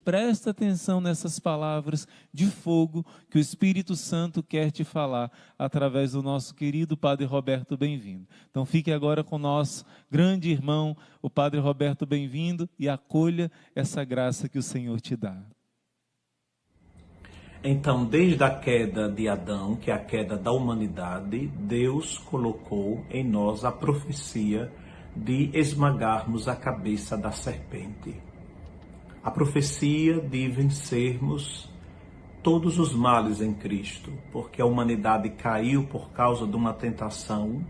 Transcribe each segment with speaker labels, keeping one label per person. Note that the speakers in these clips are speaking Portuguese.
Speaker 1: presta atenção nessas palavras de fogo que o Espírito Santo quer te falar através do nosso querido Padre Roberto Bem-vindo. Então fique agora com o nosso grande irmão, o Padre Roberto Bem-vindo, e acolha essa graça que o Senhor te dá.
Speaker 2: Então, desde a queda de Adão, que é a queda da humanidade, Deus colocou em nós a profecia de esmagarmos a cabeça da serpente. A profecia de vencermos todos os males em Cristo, porque a humanidade caiu por causa de uma tentação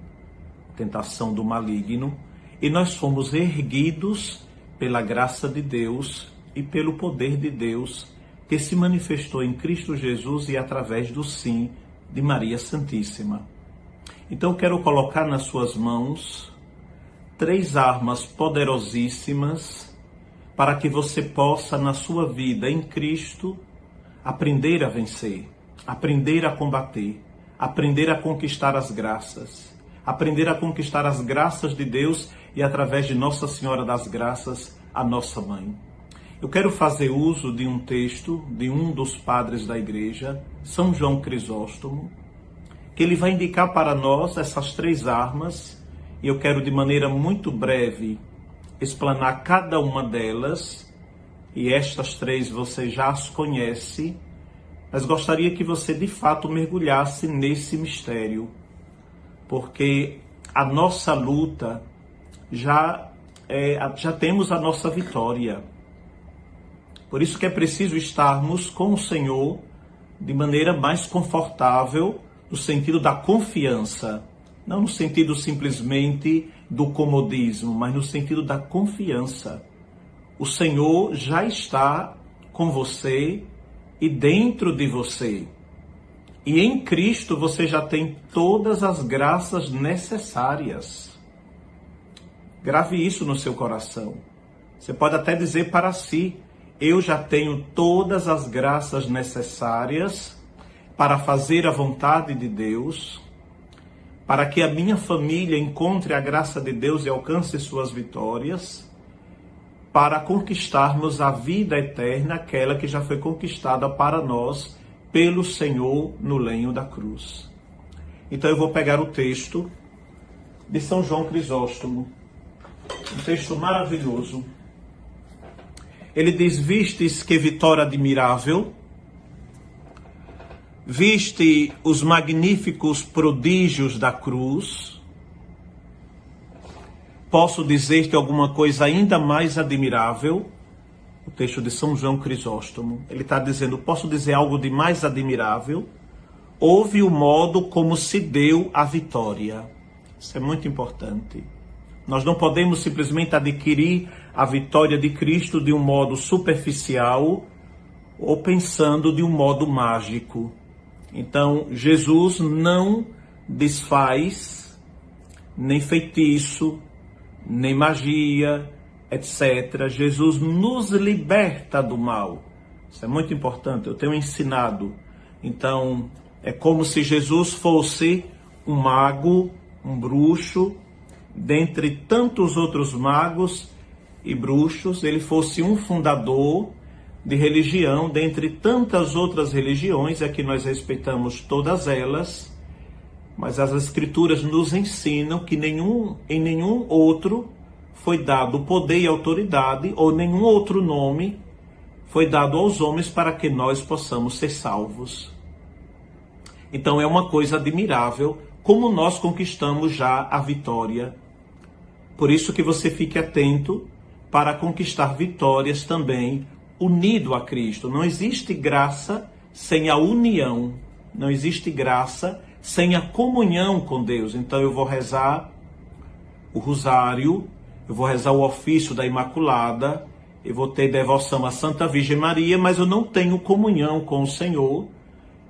Speaker 2: do maligno, e nós fomos erguidos pela graça de Deus e pelo poder de Deus, que se manifestou em Cristo Jesus e através do sim de Maria Santíssima. Então eu quero colocar nas suas mãos 3 armas poderosíssimas para que você possa, na sua vida em Cristo, aprender a vencer, aprender a combater, aprender a conquistar as graças, aprender a conquistar as graças de Deus e através de Nossa Senhora das Graças, a nossa Mãe. Eu quero fazer uso de um texto de um dos padres da igreja, São João Crisóstomo, que ele vai indicar para nós essas 3 armas, e eu quero de maneira muito breve explanar cada uma delas, e estas 3 você já as conhece, mas gostaria que você de fato mergulhasse nesse mistério, porque a nossa luta já temos a nossa vitória. Por isso que é preciso estarmos com o Senhor de maneira mais confortável, no sentido da confiança, não no sentido simplesmente do comodismo, mas no sentido da confiança. O Senhor já está com você e dentro de você. E em Cristo você já tem todas as graças necessárias. Grave isso no seu coração. Você pode até dizer para si: eu já tenho todas as graças necessárias para fazer a vontade de Deus, para que a minha família encontre a graça de Deus e alcance suas vitórias, para conquistarmos a vida eterna, aquela que já foi conquistada para nós pelo Senhor no lenho da cruz. Então eu vou pegar o texto de São João Crisóstomo, um texto maravilhoso. Ele diz: vistes que vitória admirável, viste os magníficos prodígios da cruz. Posso dizer-te alguma coisa ainda mais admirável? O texto de São João Crisóstomo, ele está dizendo: posso dizer algo de mais admirável? Houve o modo como se deu a vitória. Isso é muito importante. Nós não podemos simplesmente adquirir a vitória de Cristo de um modo superficial ou pensando de um modo mágico. Então, Jesus não desfaz nem feitiço, nem magia, etc. Jesus nos liberta do mal. Isso é muito importante, eu tenho ensinado. Então, é como se Jesus fosse um mago, um bruxo, dentre tantos outros magos e bruxos, ele fosse um fundador de religião, dentre tantas outras religiões, é que nós respeitamos todas elas, mas as Escrituras nos ensinam que em nenhum outro foi dado poder e autoridade, ou nenhum outro nome foi dado aos homens para que nós possamos ser salvos. Então é uma coisa admirável como nós conquistamos já a vitória. Por isso que você fique atento para conquistar vitórias também unido a Cristo. Não existe graça sem a união, não existe graça sem a comunhão com Deus. Então eu vou rezar o rosário, eu vou rezar o ofício da Imaculada, eu vou ter devoção à Santa Virgem Maria, mas eu não tenho comunhão com o Senhor,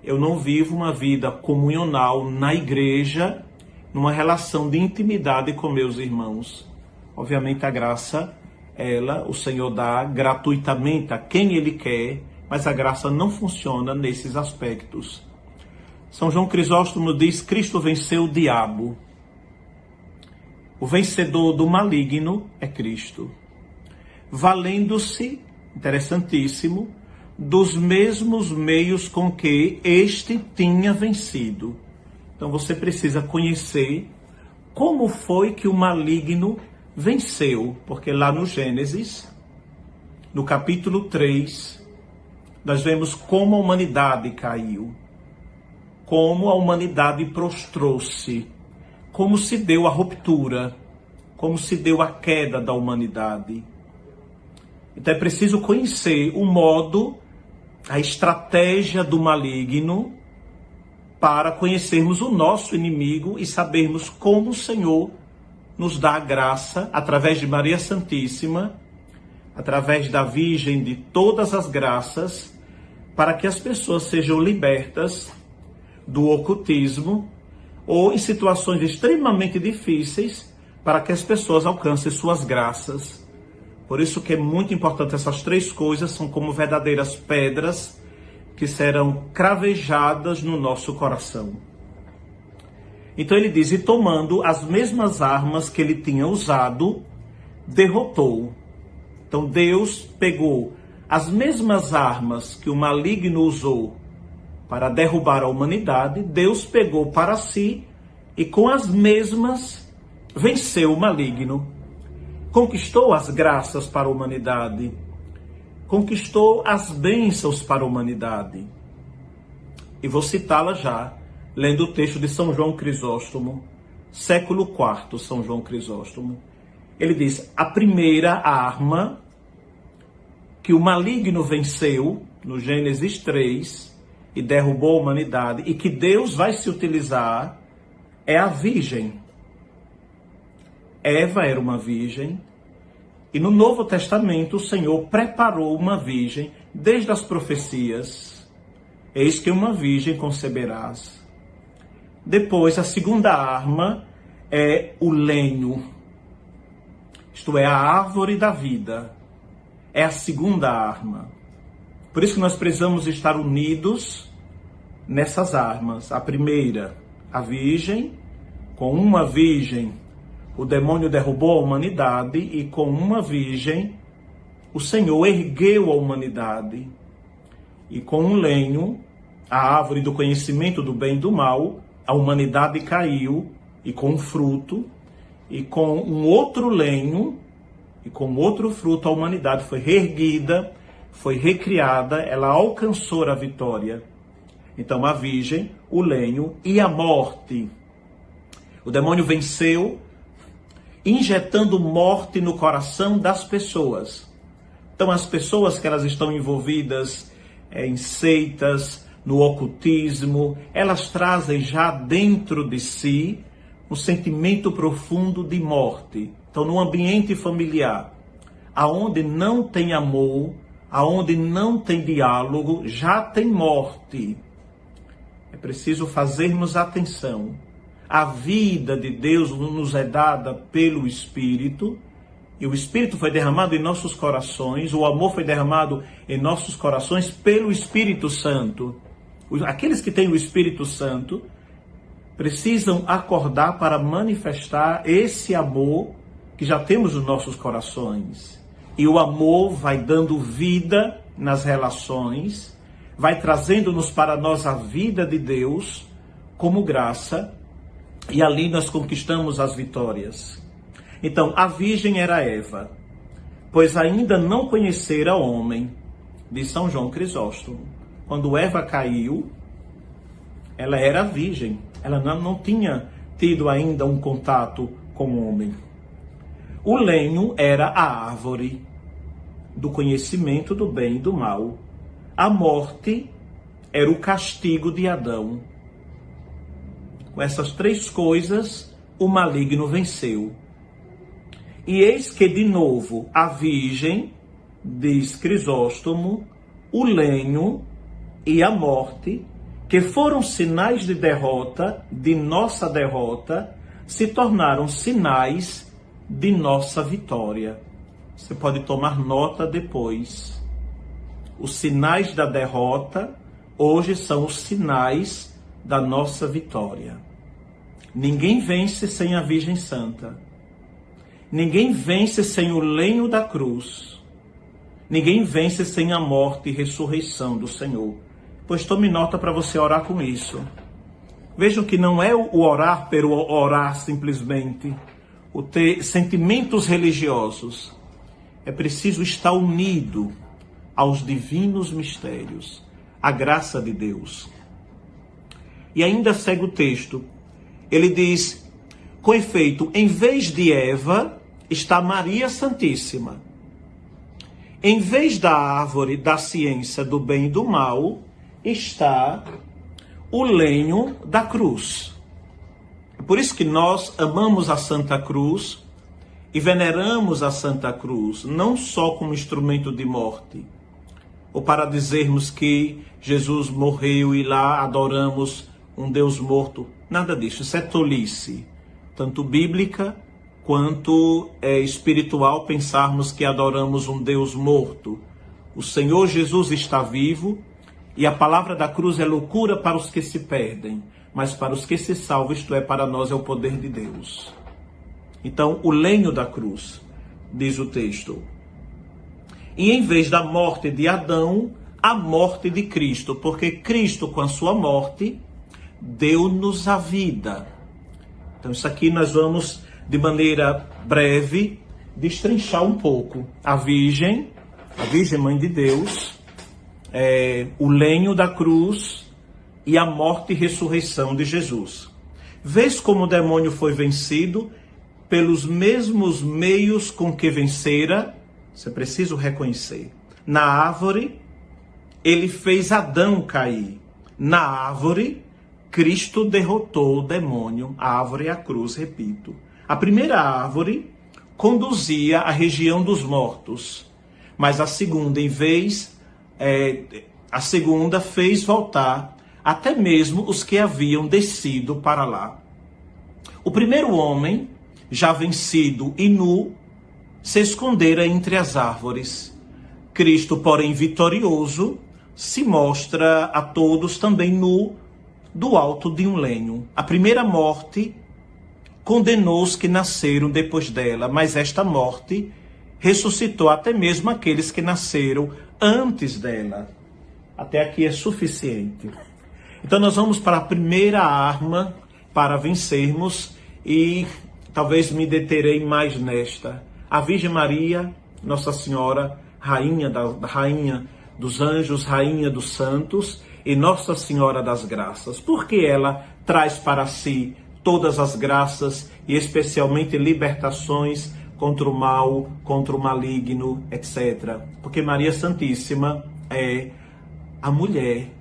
Speaker 2: eu não vivo uma vida comunional na igreja, numa relação de intimidade com meus irmãos. Obviamente a graça, o Senhor dá gratuitamente a quem Ele quer, mas a graça não funciona nesses aspectos. São João Crisóstomo diz: Cristo venceu o diabo. O vencedor do maligno é Cristo, valendo-se interessantíssimo, dos mesmos meios com que este tinha vencido. Então você precisa conhecer como foi que o maligno venceu, porque lá no Gênesis, no capítulo 3, nós vemos como a humanidade caiu, como a humanidade prostrou-se, como se deu a ruptura, como se deu a queda da humanidade. Então é preciso conhecer o modo, a estratégia do maligno, para conhecermos o nosso inimigo e sabermos como o Senhor nos dá a graça, através de Maria Santíssima, através da Virgem de todas as graças, para que as pessoas sejam libertas do ocultismo ou em situações extremamente difíceis, para que as pessoas alcancem suas graças. Por isso que é muito importante, essas três coisas são como verdadeiras pedras que serão cravejadas no nosso coração. Então ele diz, e tomando as mesmas armas que ele tinha usado, derrotou. Então Deus pegou as mesmas armas que o maligno usou para derrubar a humanidade, Deus pegou para si e com as mesmas venceu o maligno. Conquistou as graças para a humanidade, conquistou as bênçãos para a humanidade. E vou citá-la já, lendo o texto de São João Crisóstomo, século IV, São João Crisóstomo. Ele diz, a primeira arma que o maligno venceu, no Gênesis 3, e derrubou a humanidade, e que Deus vai se utilizar, é a virgem. Eva era uma virgem, e no Novo Testamento o Senhor preparou uma virgem desde as profecias. Eis que uma virgem conceberás. Depois, a segunda arma é o lenho, isto é, a árvore da vida. É a segunda arma. Por isso que nós precisamos estar unidos nessas armas. A primeira, a virgem. Com uma virgem, o demônio derrubou a humanidade, e com uma virgem, o Senhor ergueu a humanidade. E com um lenho, a árvore do conhecimento do bem e do mal, a humanidade caiu, e com um fruto, e com um outro lenho, e com outro fruto, a humanidade foi reerguida, foi recriada, ela alcançou a vitória. Então a virgem, o lenho e a morte. O demônio venceu, injetando morte no coração das pessoas. Então as pessoas que elas estão envolvidas em seitas, no ocultismo, elas trazem já dentro de si um sentimento profundo de morte. Então no ambiente familiar, aonde não tem amor, aonde não tem diálogo, já tem morte. É preciso fazermos atenção. A vida de Deus nos é dada pelo Espírito, e o Espírito foi derramado em nossos corações, o amor foi derramado em nossos corações pelo Espírito Santo. Aqueles que têm o Espírito Santo precisam acordar para manifestar esse amor que já temos nos nossos corações. E o amor vai dando vida nas relações, vai trazendo-nos para nós a vida de Deus como graça, e ali nós conquistamos as vitórias. Então, a virgem era Eva, pois ainda não conhecera homem, de São João Crisóstomo. Quando Eva caiu, ela era virgem, ela não tinha tido ainda um contato com o homem. O lenho era a árvore do conhecimento do bem e do mal. A morte era o castigo de Adão. Com essas três coisas, o maligno venceu. E eis que, de novo, a virgem, diz Crisóstomo, o lenho e a morte, que foram sinais de derrota, de nossa derrota, se tornaram sinais de nossa vitória. Você pode tomar nota depois. Os sinais da derrota, hoje são os sinais da nossa vitória. Ninguém vence sem a Virgem Santa. Ninguém vence sem o lenho da cruz. Ninguém vence sem a morte e ressurreição do Senhor. Pois tome nota para você orar com isso. Vejam que não é o orar pelo orar simplesmente, o ter sentimentos religiosos. É preciso estar unido aos divinos mistérios, à graça de Deus. E ainda segue o texto. Ele diz, com efeito, em vez de Eva, está Maria Santíssima. Em vez da árvore da ciência do bem e do mal, está o lenho da cruz. É por isso que nós amamos a Santa Cruz e veneramos a Santa Cruz, não só como instrumento de morte, ou para dizermos que Jesus morreu e lá adoramos um Deus morto. Nada disso, isso é tolice, tanto bíblica quanto espiritual, pensarmos que adoramos um Deus morto. O Senhor Jesus está vivo e a palavra da cruz é loucura para os que se perdem, mas para os que se salvam, isto é, para nós é o poder de Deus. Então, o lenho da cruz, diz o texto. E em vez da morte de Adão, a morte de Cristo, porque Cristo, com a sua morte, deu-nos a vida. Então, isso aqui nós vamos, de maneira breve, destrinchar um pouco. A Virgem Mãe de Deus, o lenho da cruz e a morte e ressurreição de Jesus. Vês como o demônio foi vencido pelos mesmos meios com que vencera, isso é preciso reconhecer. Na árvore, ele fez Adão cair. Na árvore, Cristo derrotou o demônio. A árvore é a cruz, repito. A primeira árvore conduzia à região dos mortos, mas a segunda, a segunda fez voltar até mesmo os que haviam descido para lá. O primeiro homem, já vencido e nu, se escondera entre as árvores. Cristo, porém vitorioso, se mostra a todos também nu do alto de um lenho. A primeira morte condenou os que nasceram depois dela, mas esta morte ressuscitou até mesmo aqueles que nasceram antes dela. Até aqui é suficiente. Então nós vamos para a primeira arma para vencermos e talvez me deterei mais nesta. A Virgem Maria, Nossa Senhora, rainha dos anjos, rainha dos santos e Nossa Senhora das graças. Porque ela traz para si todas as graças e especialmente libertações contra o mal, contra o maligno, etc. Porque Maria Santíssima é a mulher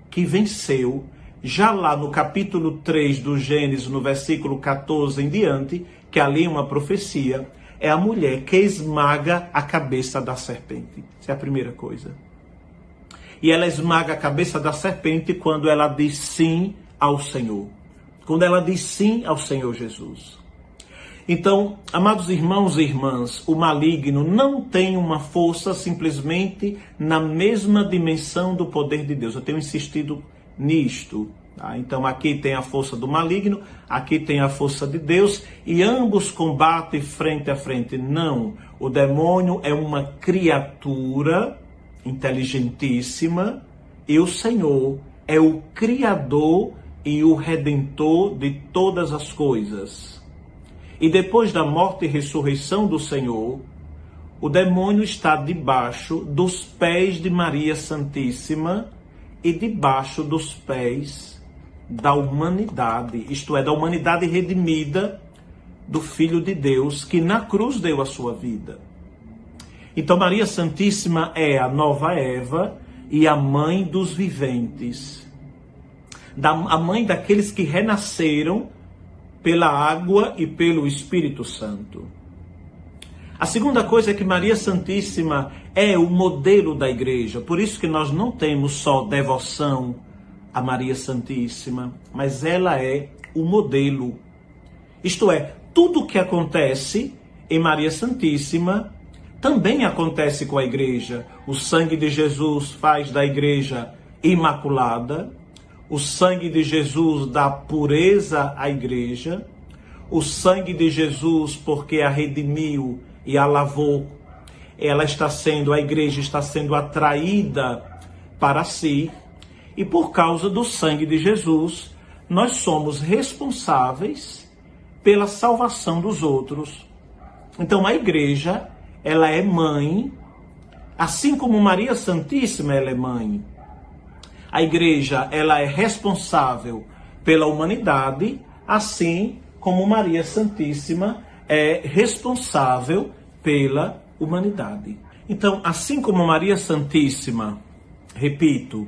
Speaker 2: que venceu, já lá no capítulo 3 do Gênesis, no versículo 14 em diante, que ali é uma profecia, é a mulher que esmaga a cabeça da serpente. Essa é a primeira coisa. E ela esmaga a cabeça da serpente quando ela diz sim ao Senhor. Quando ela diz sim ao Senhor Jesus. Então, amados irmãos e irmãs, o maligno não tem uma força simplesmente na mesma dimensão do poder de Deus. Eu tenho insistido nisto. Tá? Então, aqui tem a força do maligno, aqui tem a força de Deus, e ambos combatem frente a frente. Não, o demônio é uma criatura inteligentíssima, e o Senhor é o Criador e o Redentor de todas as coisas. E depois da morte e ressurreição do Senhor, o demônio está debaixo dos pés de Maria Santíssima e debaixo dos pés da humanidade, isto é, da humanidade redimida do Filho de Deus, que na cruz deu a sua vida. Então Maria Santíssima é a nova Eva e a mãe dos viventes, a mãe daqueles que renasceram pela água e pelo Espírito Santo. A segunda coisa é que Maria Santíssima é o modelo da igreja. Por isso que nós não temos só devoção a Maria Santíssima, mas ela é o modelo. Isto é, tudo o que acontece em Maria Santíssima também acontece com a igreja. O sangue de Jesus faz da igreja imaculada. O sangue de Jesus dá pureza à igreja. O sangue de Jesus, porque a redimiu e a lavou, a igreja está sendo atraída para si, e por causa do sangue de Jesus, nós somos responsáveis pela salvação dos outros. Então a igreja, ela é mãe, assim como Maria Santíssima ela é mãe. A igreja, ela é responsável pela humanidade, assim como Maria Santíssima é responsável pela humanidade. Então, assim como Maria Santíssima, repito,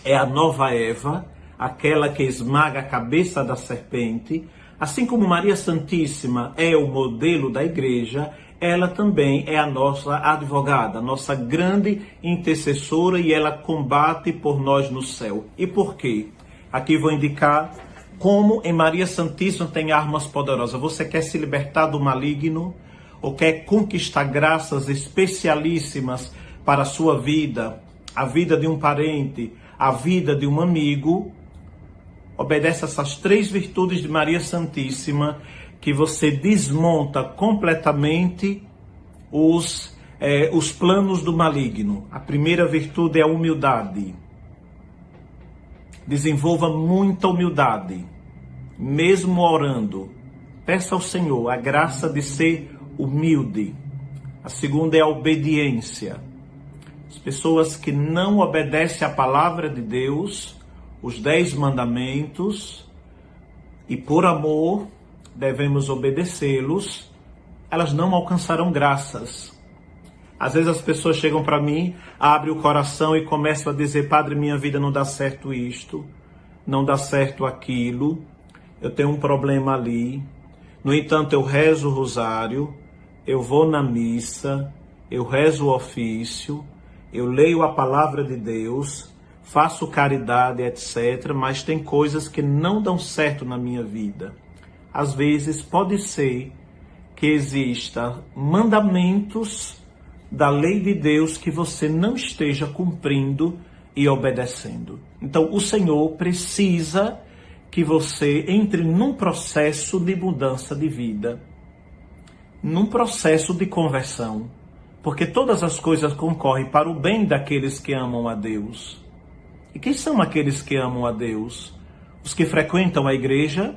Speaker 2: é a nova Eva, aquela que esmaga a cabeça da serpente, assim como Maria Santíssima é o modelo da igreja, ela também é a nossa advogada, nossa grande intercessora, e ela combate por nós no céu. E por quê? Aqui vou indicar como em Maria Santíssima tem armas poderosas. Você quer se libertar do maligno? Ou quer conquistar graças especialíssimas para a sua vida, a vida de um parente, a vida de um amigo? Obedece essas 3 virtudes de Maria Santíssima, que você desmonta completamente os planos do maligno. A primeira virtude é a humildade. Desenvolva muita humildade, mesmo orando. Peça ao Senhor a graça de ser humilde. A segunda é a obediência. As pessoas que não obedecem à palavra de Deus, os 10 mandamentos, e por amor devemos obedecê-los, elas não alcançarão graças. Às vezes as pessoas chegam para mim, abrem o coração e começam a dizer: Padre, minha vida não dá certo isto, não dá certo aquilo, eu tenho um problema ali. No entanto, eu rezo o rosário, eu vou na missa, eu rezo o ofício, eu leio a palavra de Deus, faço caridade, etc. Mas tem coisas que não dão certo na minha vida. Às vezes pode ser que exista mandamentos da lei de Deus que você não esteja cumprindo e obedecendo. Então o Senhor precisa que você entre num processo de mudança de vida, num processo de conversão, porque todas as coisas concorrem para o bem daqueles que amam a Deus. E quem são aqueles que amam a Deus? Os que frequentam a igreja?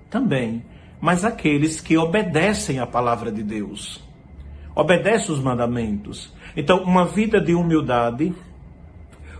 Speaker 2: Também, mas aqueles que obedecem à palavra de Deus, obedecem os mandamentos. Então, uma vida de humildade,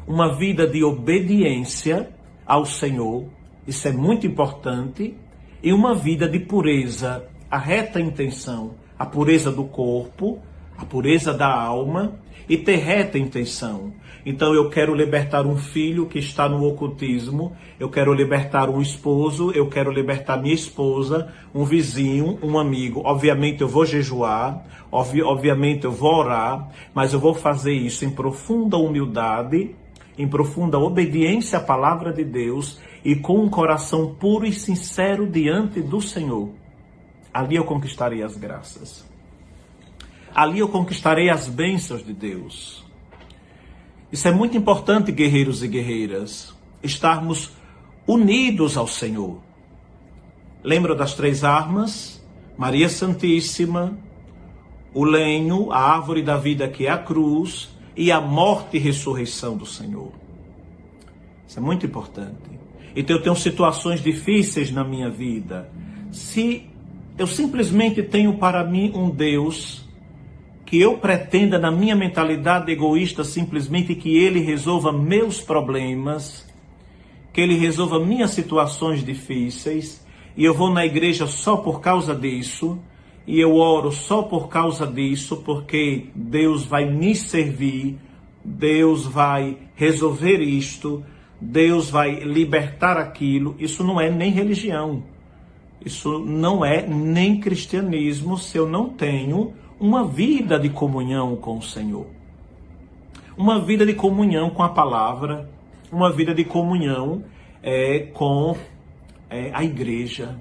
Speaker 2: uma vida de obediência ao Senhor, isso é muito importante, e uma vida de pureza, a reta intenção, a pureza do corpo, a pureza da alma, e ter reta intenção. Então eu quero libertar um filho que está no ocultismo, eu quero libertar um esposo, eu quero libertar minha esposa, um vizinho, um amigo. Obviamente eu vou jejuar, obviamente eu vou orar, mas eu vou fazer isso em profunda humildade, em profunda obediência à palavra de Deus e com um coração puro e sincero diante do Senhor. Ali eu conquistarei as graças. Ali eu conquistarei as bênçãos de Deus. Isso é muito importante, guerreiros e guerreiras, estarmos unidos ao Senhor. Lembra das 3 armas? Maria Santíssima, o lenho, a árvore da vida que é a cruz, e a morte e ressurreição do Senhor. Isso é muito importante. Então eu tenho situações difíceis na minha vida. Se eu simplesmente tenho para mim um Deus que eu pretenda, na minha mentalidade egoísta, simplesmente que Ele resolva meus problemas, que Ele resolva minhas situações difíceis, e eu vou na igreja só por causa disso, e eu oro só por causa disso, porque Deus vai me servir, Deus vai resolver isto, Deus vai libertar aquilo. Isso não é nem religião, isso não é nem cristianismo, se eu não tenho uma vida de comunhão com o Senhor, uma vida de comunhão com a palavra, uma vida de comunhão com a igreja.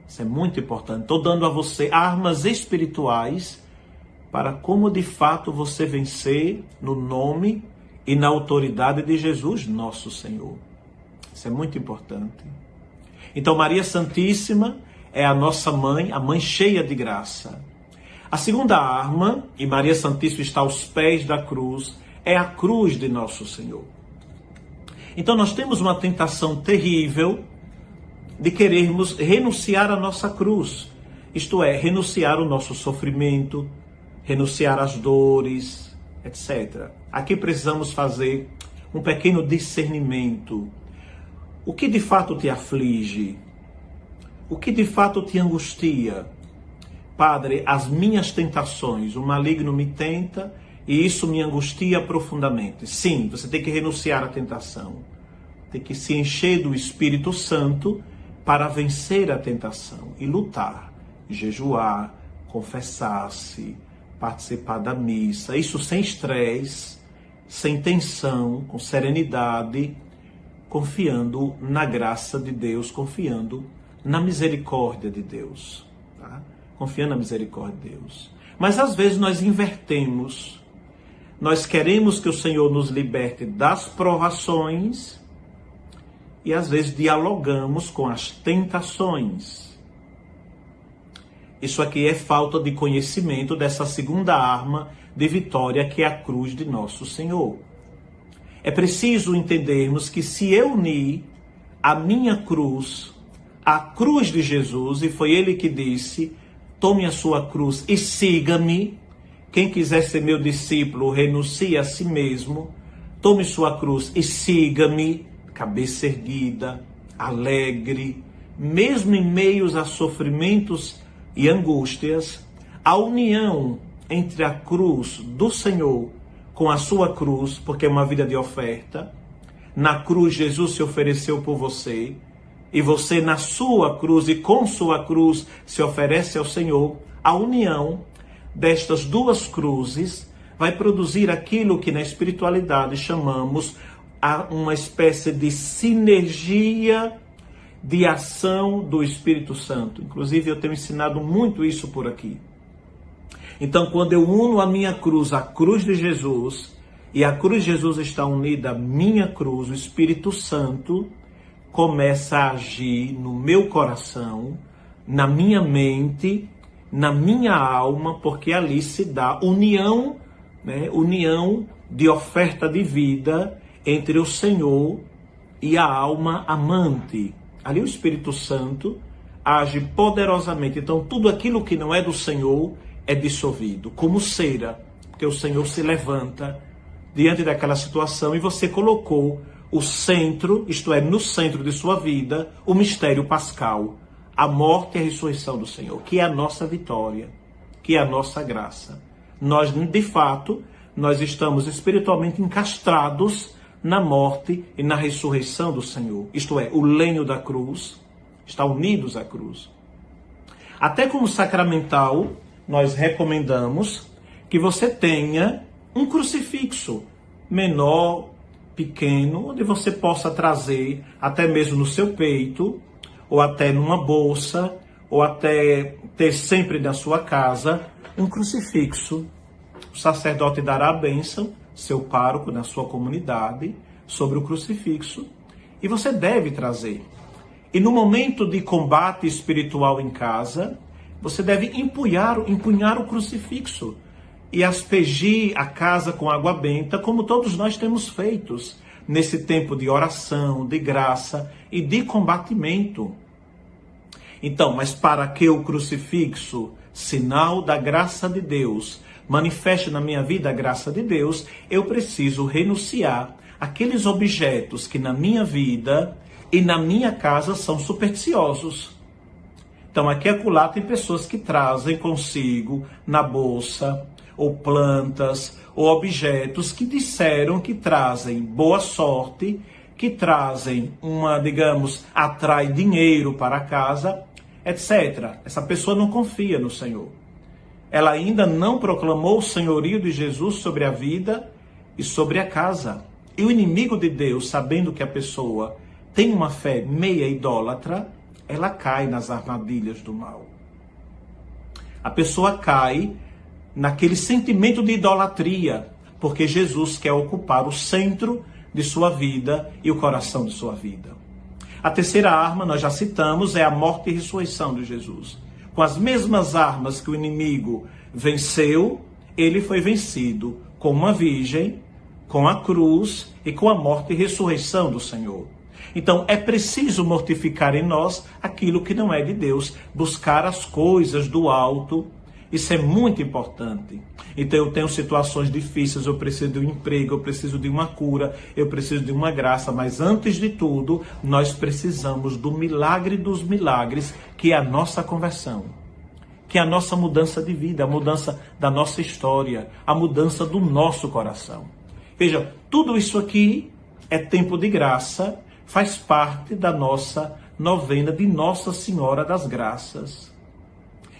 Speaker 2: Isso é muito importante. Estou dando a você armas espirituais para como de fato você vencer no nome e na autoridade de Jesus, nosso Senhor. Isso é muito importante. Então Maria Santíssima é a nossa mãe, a mãe cheia de graça. A segunda arma, e Maria Santíssima está aos pés da cruz, é a cruz de nosso Senhor. Então nós temos uma tentação terrível de querermos renunciar à nossa cruz. Isto é, renunciar ao nosso sofrimento, renunciar às dores, etc. Aqui precisamos fazer um pequeno discernimento. O que de fato te aflige? O que de fato te angustia? Padre, as minhas tentações, o maligno me tenta e isso me angustia profundamente. Sim, você tem que renunciar à tentação. Tem que se encher do Espírito Santo para vencer a tentação e lutar, jejuar, confessar-se, participar da missa. Isso sem estresse, sem tensão, com serenidade, confiando na graça de Deus, confiando na misericórdia de Deus. Tá? Confiando na misericórdia de Deus. Mas às vezes nós invertemos. Nós queremos que o Senhor nos liberte das provações e às vezes dialogamos com as tentações. Isso aqui é falta de conhecimento dessa segunda arma de vitória que é a cruz de nosso Senhor. É preciso entendermos que se eu unir a minha cruz à cruz de Jesus, e foi Ele que disse: tome a sua cruz e siga-me. Quem quiser ser meu discípulo, renuncie a si mesmo. Tome sua cruz e siga-me. Cabeça erguida, alegre, mesmo em meios a sofrimentos e angústias, a união entre a cruz do Senhor com a sua cruz, porque é uma vida de oferta. Na cruz Jesus se ofereceu por você, e você na sua cruz e com sua cruz se oferece ao Senhor. A união destas duas cruzes vai produzir aquilo que na espiritualidade chamamos uma espécie de sinergia de ação do Espírito Santo. Inclusive eu tenho ensinado muito isso por aqui. Então quando eu uno a minha cruz à cruz de Jesus, e a cruz de Jesus está unida à minha cruz, o Espírito Santo começa a agir no meu coração, na minha mente, na minha alma, porque ali se dá união, união de oferta de vida entre o Senhor e a alma amante. Ali o Espírito Santo age poderosamente. Então tudo aquilo que não é do Senhor é dissolvido, como cera, porque o Senhor se levanta diante daquela situação e você colocou o centro, isto é, no centro de sua vida, o mistério pascal, a morte e a ressurreição do Senhor, que é a nossa vitória, que é a nossa graça. Nós, de fato, nós estamos espiritualmente encastrados na morte e na ressurreição do Senhor. Isto é, o lenho da cruz, está unidos à cruz. Até como sacramental, nós recomendamos que você tenha um crucifixo menor, pequeno, onde você possa trazer, até mesmo no seu peito, ou até numa bolsa, ou até ter sempre na sua casa, um crucifixo. O sacerdote dará a bênção, seu pároco na sua comunidade, sobre o crucifixo, e você deve trazer. E no momento de combate espiritual em casa, você deve empunhar o crucifixo e aspergir a casa com água benta, como todos nós temos feito nesse tempo de oração, de graça e de combatimento. Então, mas para que o crucifixo, sinal da graça de Deus, manifeste na minha vida a graça de Deus, eu preciso renunciar àqueles objetos que na minha vida e na minha casa são supersticiosos. Então, aqui e acolá tem pessoas que trazem consigo na bolsa, ou plantas, ou objetos que disseram que trazem boa sorte, que trazem atrai dinheiro para casa, etc. Essa pessoa não confia no Senhor. Ela ainda não proclamou o senhorio de Jesus sobre a vida e sobre a casa. E o inimigo de Deus, sabendo que a pessoa tem uma fé meia idólatra, ela cai nas armadilhas do mal. A pessoa cai naquele sentimento de idolatria, porque Jesus quer ocupar o centro de sua vida e o coração de sua vida. A terceira arma, nós já citamos, é a morte e ressurreição de Jesus. Com as mesmas armas que o inimigo venceu, ele foi vencido com uma virgem, com a cruz e com a morte e ressurreição do Senhor. Então é preciso mortificar em nós aquilo que não é de Deus, buscar as coisas do alto. Isso é muito importante. Então eu tenho situações difíceis, eu preciso de um emprego, eu preciso de uma cura, eu preciso de uma graça, mas antes de tudo, nós precisamos do milagre dos milagres, que é a nossa conversão, que é a nossa mudança de vida, a mudança da nossa história, a mudança do nosso coração. Veja, tudo isso aqui é tempo de graça, faz parte da nossa novena de Nossa Senhora das Graças.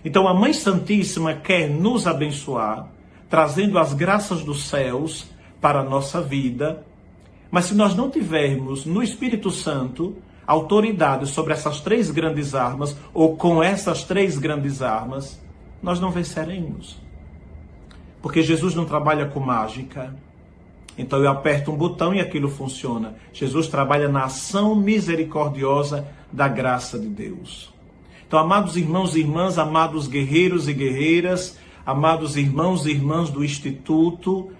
Speaker 2: Então a Mãe Santíssima quer nos abençoar, trazendo as graças dos céus para a nossa vida. Mas se nós não tivermos no Espírito Santo autoridade sobre essas três grandes armas, ou com essas três grandes armas, nós não venceremos. Porque Jesus não trabalha com mágica. Então eu aperto um botão e aquilo funciona. Jesus trabalha na ação misericordiosa da graça de Deus. Então, amados irmãos e irmãs, amados guerreiros e guerreiras, amados irmãos e irmãs do Instituto,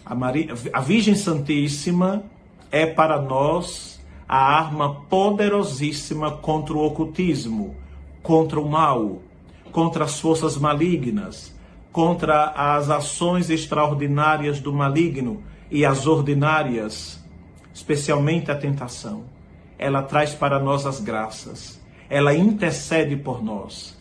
Speaker 2: a Virgem Santíssima é para nós a arma poderosíssima contra o ocultismo, contra o mal, contra as forças malignas, contra as ações extraordinárias do maligno e as ordinárias, especialmente a tentação. Ela traz para nós as graças. Ela intercede por nós.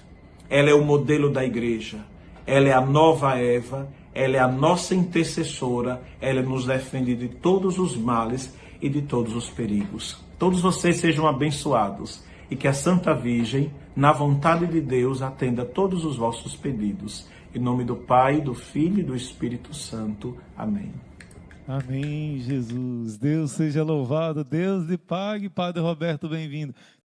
Speaker 2: Ela é o modelo da igreja. Ela é a nova Eva. Ela é a nossa intercessora. Ela nos defende de todos os males e de todos os perigos. Todos vocês sejam abençoados e que a Santa Virgem, na vontade de Deus, atenda todos os vossos pedidos. Em nome do Pai, do Filho e do Espírito Santo. Amém.
Speaker 1: Amém, Jesus. Deus seja louvado. Deus lhe pague, Padre Roberto, bem-vindo.